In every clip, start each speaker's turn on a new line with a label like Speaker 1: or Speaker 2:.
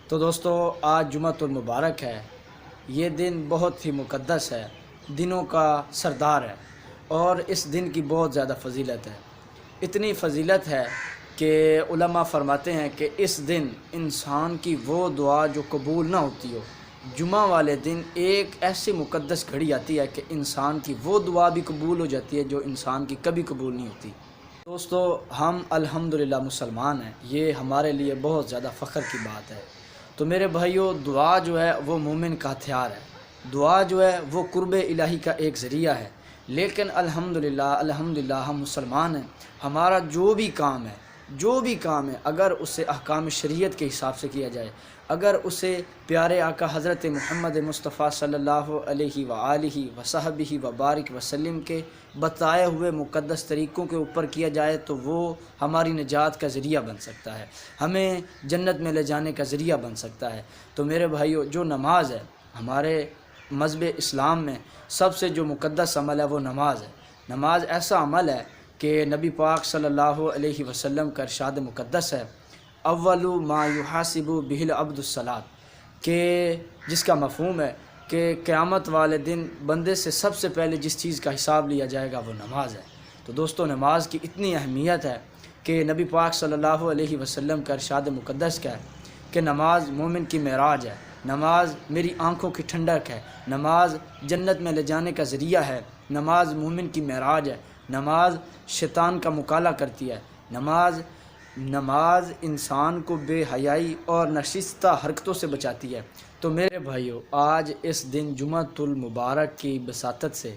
Speaker 1: تو دوستو آج جمعۃ المبارک ہے۔ یہ دن بہت ہی مقدس ہے، دنوں کا سردار ہے، اور اس دن کی بہت زیادہ فضیلت ہے۔ اتنی فضیلت ہے کہ علماء فرماتے ہیں کہ اس دن انسان کی وہ دعا جو قبول نہ ہوتی ہو، جمعہ والے دن ایک ایسی مقدس گھڑی آتی ہے کہ انسان کی وہ دعا بھی قبول ہو جاتی ہے جو انسان کی کبھی قبول نہیں ہوتی۔ دوستو ہم الحمدللہ مسلمان ہیں، یہ ہمارے لیے بہت زیادہ فخر کی بات ہے۔ تو میرے بھائیو، دعا جو ہے وہ مومن کا ہتھیار ہے، دعا جو ہے وہ قرب الہی کا ایک ذریعہ ہے۔ لیکن الحمدللہ ہم مسلمان ہیں، ہمارا جو بھی کام ہے اگر اسے احکام شریعت کے حساب سے کیا جائے، اگر اسے پیارے آقا حضرت محمد مصطفیٰ صلی اللہ علیہ وآلہ وصحبہ وبارک وسلم کے بتائے ہوئے مقدس طریقوں کے اوپر کیا جائے تو وہ ہماری نجات کا ذریعہ بن سکتا ہے، ہمیں جنت میں لے جانے کا ذریعہ بن سکتا ہے۔ تو میرے بھائیو، جو نماز ہے ہمارے مذہب اسلام میں سب سے جو مقدس عمل ہے وہ نماز ہے۔ نماز ایسا عمل ہے کہ نبی پاک صلی اللہ علیہ وسلم کا ارشاد مقدس ہے، اول ما یحاسب بہ العبد الصلاۃ، کہ جس کا مفہوم ہے کہ قیامت والے دن بندے سے سب سے پہلے جس چیز کا حساب لیا جائے گا وہ نماز ہے۔ تو دوستو نماز کی اتنی اہمیت ہے کہ نبی پاک صلی اللہ علیہ وسلم کا ارشاد مقدس کا ہے کہ نماز مومن کی معراج ہے، نماز میری آنکھوں کی ٹھنڈک ہے، نماز جنت میں لے جانے کا ذریعہ ہے، نماز مومن کی معراج ہے، نماز شیطان کا مقابلہ کرتی ہے، نماز انسان کو بے حیائی اور نشستہ حرکتوں سے بچاتی ہے۔ تو میرے بھائیو، آج اس دن جمعۃ المبارک کی بساطت سے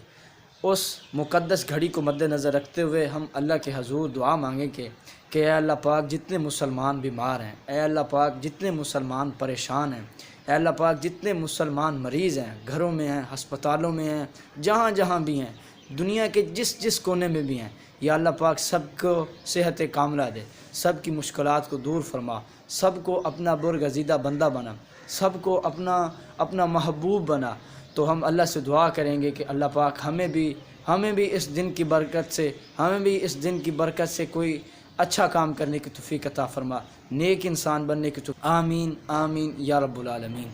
Speaker 1: اس مقدس گھڑی کو مد نظر رکھتے ہوئے ہم اللہ کے حضور دعا مانگیں کہ اے اللہ پاک جتنے مسلمان بیمار ہیں، اے اللہ پاک جتنے مسلمان پریشان ہیں، اے اللہ پاک جتنے مسلمان مریض ہیں، گھروں میں ہیں، ہسپتالوں میں ہیں، جہاں جہاں بھی ہیں، دنیا کے جس کونے میں بھی ہیں، یا اللہ پاک سب کو صحت کاملہ دے، سب کی مشکلات کو دور فرما، سب کو اپنا برگزیدہ بندہ بنا، سب کو اپنا محبوب بنا۔ تو ہم اللہ سے دعا کریں گے کہ اللہ پاک ہمیں بھی اس دن کی برکت سے کوئی اچھا کام کرنے کی توفیق عطا فرما، نیک انسان بننے کی توفیق۔ آمین آمین یا رب العالمین۔